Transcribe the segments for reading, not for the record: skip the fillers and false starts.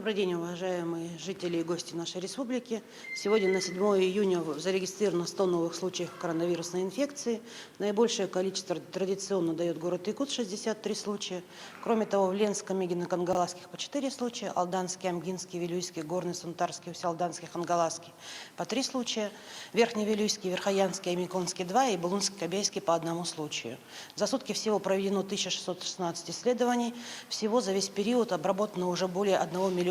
Добрый день, уважаемые жители и гости нашей республики. Сегодня на 7 июня зарегистрировано 100 новых случаев коронавирусной инфекции. Наибольшее количество традиционно дает город Якут — 63 случая. Кроме того, в Ленском, Мегино-Кангаласских по 4 случая, Алданский, Амгинский, Вилюйский, Горный, Сунтарский, Усялданский, Хангаласский по 3 случая, Верхневилюйский, Верхоянский, Амиконский 2 и Булунский, Кобяйский по 1 случаю. За сутки всего проведено 1616 исследований. Всего за весь период обработано уже более 1 миллиона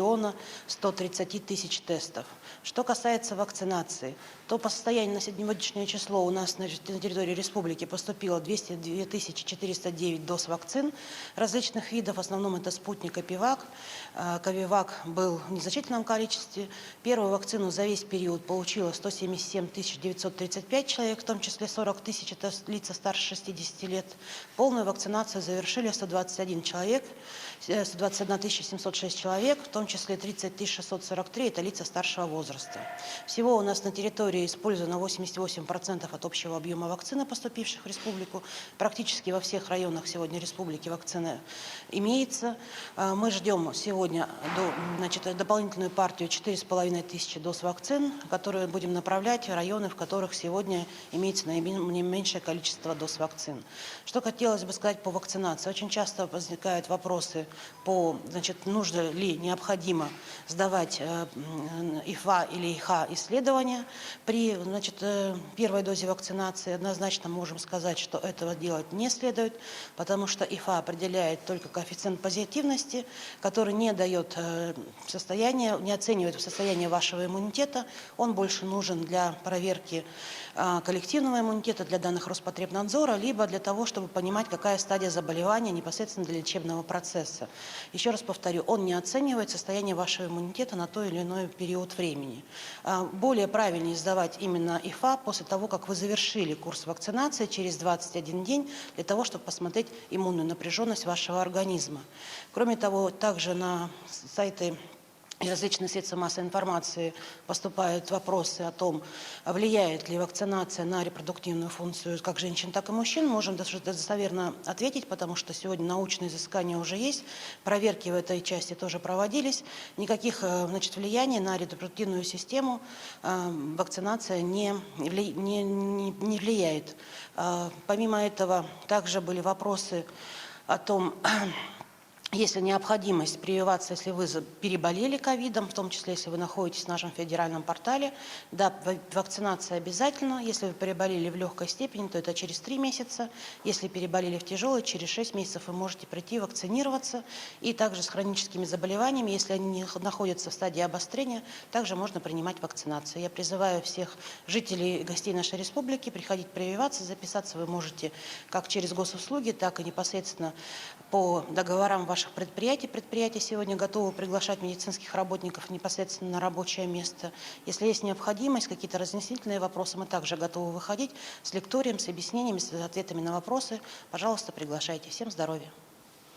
130 тысяч тестов. Что касается вакцинации, то по состоянию на сегодняшнее число у нас на территории республики поступило 202 409 доз вакцин различных видов. В основном это спутник и Пивак. Ковивак был в незначительном количестве. Первую вакцину за весь период получило 177 935 человек, в том числе 40 тысяч это лица старше 60 лет. Полную вакцинацию завершили 121 человек, 121 706 человек, в том числе 30 643 это лица старшего возраста. Всего у нас на территории использовано 88% от общего объема вакцины, поступивших в республику. Практически во всех районах сегодня республики вакцина имеется. Мы ждем сегодня дополнительную партию 4500 доз вакцин, которые будем направлять в районы, в которых сегодня имеется наименьшее количество доз вакцин. Что хотелось бы сказать по вакцинации. Очень часто возникают вопросы по, нужно ли, необходимо сдавать ИФА или ИХА исследования. При первой дозе вакцинации однозначно можем сказать, что этого делать не следует, потому что ИФА определяет только коэффициент позитивности, который не дает состояние, не оценивает состояние вашего иммунитета. Он больше нужен для проверки коллективного иммунитета, для данных Роспотребнадзора, либо для того, чтобы понимать, какая стадия заболевания непосредственно для лечебного процесса. Еще раз повторю, он не оценивает состояние вашего иммунитета на той или иной период времени. Более правильнее сдавать именно ИФА после того, как вы завершили курс вакцинации через 21 день, для того, чтобы посмотреть иммунную напряженность вашего организма. Кроме того, также на сайты и различные средства массовой информации поступают вопросы о том, влияет ли вакцинация на репродуктивную функцию как женщин, так и мужчин. Можем достоверно ответить, потому что сегодня научные изыскания уже есть, проверки в этой части тоже проводились. Никаких влияний на репродуктивную систему вакцинация не влияет. Помимо этого, также были вопросы о том, есть ли необходимость прививаться, если вы переболели ковидом, в том числе, если вы находитесь в нашем федеральном портале. Да, вакцинация обязательна. Если вы переболели в легкой степени, то это через 3 месяца. Если переболели в тяжелой, через 6 месяцев вы можете прийти вакцинироваться. И также с хроническими заболеваниями, если они находятся в стадии обострения, также можно принимать вакцинацию. Я призываю всех жителей и гостей нашей республики приходить прививаться. Записаться вы можете как через госуслуги, так и непосредственно по договорам ваших предприятий. Предприятия сегодня готовы приглашать медицинских работников непосредственно на рабочее место. Если есть необходимость, какие-то разъяснительные вопросы, мы также готовы выходить с лекторием, с объяснениями, с ответами на вопросы. Пожалуйста, приглашайте. Всем здоровья!